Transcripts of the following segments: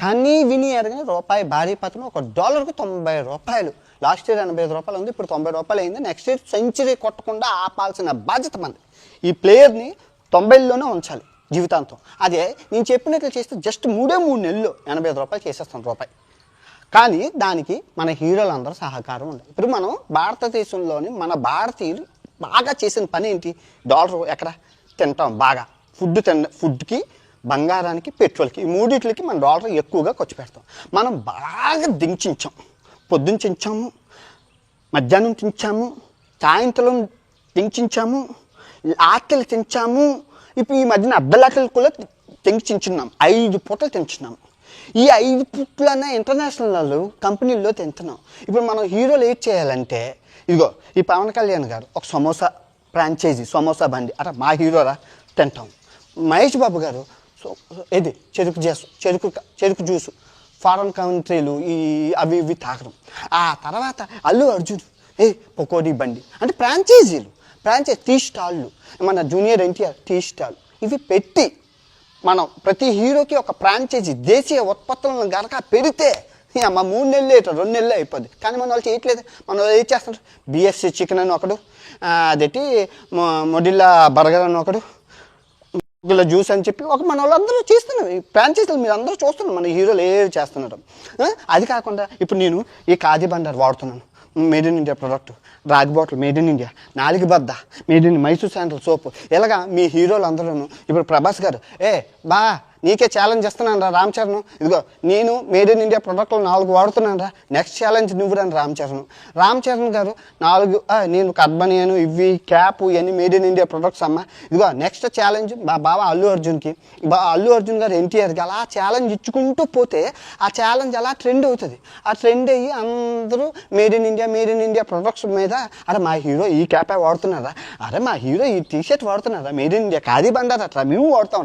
కానీ విని ఎరగని రూపాయి భారీ పతనం. $1కు $90. లాస్ట్ ఇయర్ $85 ఉంది, ఇప్పుడు $90 అయింది. నెక్స్ట్ ఇయర్ సెంచరీ కొట్టకుండా ఆపాల్సిన బాధ్యత మనది. ఈ ప్లేయర్ని 90లోనే ఉంచాలి జీవితాంతం. అదే నేను చెప్పినట్లు చేస్తే జస్ట్ 3 నెలలు $85 చేసేస్తాను రూపాయి. కానీ దానికి మన హీరోలందరూ సహకారం ఉంది. ఇప్పుడు మనం భారతదేశంలోని మన భారతీయులు బాగా చేసిన పని ఏంటి? డాలర్ ఎక్కడ తింటాం బాగా, ఫుడ్కి, బంగారానికి, పెట్రోల్కి, ఈ మూడిట్లకి మన డాలర్ ఎక్కువగా ఖర్చు పెడతాం. మనం బాగా దించాం, పొద్దున్న చించాము, మధ్యాహ్నం తించాము, సాయంత్రం దించాము, ఆకలి తించాము. ఇప్పుడు ఈ మధ్యన అర్ధలాటలు కూడా చించున్నాం, 5 పూటలు తింటున్నాము. ఈ 5 పూట్లనే ఇంటర్నేషనల్ కంపెనీల్లో తింటున్నాం. ఇప్పుడు మనం హీరోలు ఏం చేయాలంటే, ఇదిగో ఈ పవన్ కళ్యాణ్ గారు ఒక సమోసా ఫ్రాంచైజీ, సమోసా బండి అట మా హీరోరా తింటాం. మహేష్ బాబు గారు ఇది చెరుకు జ్యూసు, ఫారెన్ కంట్రీలు అవి ఇవి తాగడం. ఆ తర్వాత అల్లు అర్జున్ పకోడీ బండి అంటే ఫ్రాంచైజీ టీ స్టాళ్ళు, మన జూనియర్ ఎన్టీఆర్ టీ స్టాల్, ఇవి పెట్టి మనం ప్రతి హీరోకి ఒక ఫ్రాంచైజీ దేశీయ ఉత్పత్తులను గనక పెడితే మా 3 నెలలు 2 నెలలు అయిపోద్ది. కానీ మన వాళ్ళు చేయట్లేదు. మన వాళ్ళు ఏం చేస్తున్నారు? బిఎస్సి చికెన్ అని ఒకడు, అదేంటి మొడిల్లా బర్గర్ అని ఒకడు, ఇలా జ్యూస్ అని చెప్పి మన వాళ్ళందరూ చేస్తున్నారు. ఈ ఫ్రాంచైజీలు మీరు అందరూ చూస్తున్నారు మన హీరోలు ఏవి చేస్తున్నారు. అది కాకుండా ఇప్పుడు నేను ఈ ఖాదీ బండారు వాడుతున్నాను, మేడ్ ఇన్ ఇండియా ప్రోడక్ట్. రాగి బాటిల్ మేడ్ ఇన్ ఇండియా, 4 బద్ద మేడ్ ఇన్ మైసూర్ శాండల్ సోపు. ఇలాగా మీ హీరోలు అందరూ. ఇప్పుడు ప్రభాస్ గారు నీకే ఛాలెంజ్ చేస్తున్నాను రా రామ్ చరణ్, ఇదిగో నేను మేడ్ ఇన్ ఇండియా ప్రోడక్ట్లు 4 వాడుతున్నాను రా, నెక్స్ట్ ఛాలెంజ్ నువ్వు రండి రామ్ చరణ్ గారు 4 నేను కర్బనియను ఇవి క్యాప్ ఇవన్నీ మేడ్ ఇన్ ఇండియా ప్రొడక్ట్స్ అమ్మ. ఇదిగో నెక్స్ట్ ఛాలెంజ్ మా బావ అల్లు అర్జున్కి, అల్లు అర్జున్ గారు ఎన్టీఆర్కి. అలా ఛాలెంజ్ ఇచ్చుకుంటూ పోతే ఆ ఛాలెంజ్ అలా ట్రెండ్ అవుతుంది. ఆ ట్రెండ్ అయ్యి అందరూ మేడ్ ఇన్ ఇండియా ప్రొడక్ట్స్ మీద అరే మా హీరో ఈ క్యాపే వాడుతున్నారా, అరే మా హీరో ఈ టీషర్ట్ వాడుతున్నారా, made in India khadi Bandaru అట్లా మేము వాడతాం.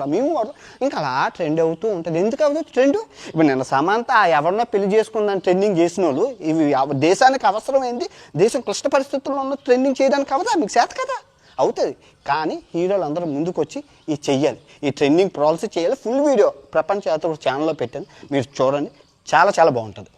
ఇంకా అలా ట్రెండ్ అవుతూ ఉంటుంది. ఎందుకు అవుతుంది ట్రెండ్? ఇప్పుడు నేను సమాంత ఎవరినో పెళ్లి చేసుకుందని ట్రెండింగ్ చేసిన వాళ్ళు ఇవి దేశానికి అవసరమైంది, దేశం క్లిష్ట పరిస్థితుల్లో ఉన్న ట్రెండింగ్ చేయడానికి అవదా? మీకు చేత కదా? అవుతుంది. కానీ హీరోలు అందరూ ముందుకు వచ్చి ఇది చెయ్యాలి, ఈ ట్రెండింగ్ పాలసీ చేయాలి. ఫుల్ వీడియో ప్రపంచ యాత్ర ఛానల్లో పెట్టాను, మీరు చూడండి, చాలా చాలా బాగుంటుంది.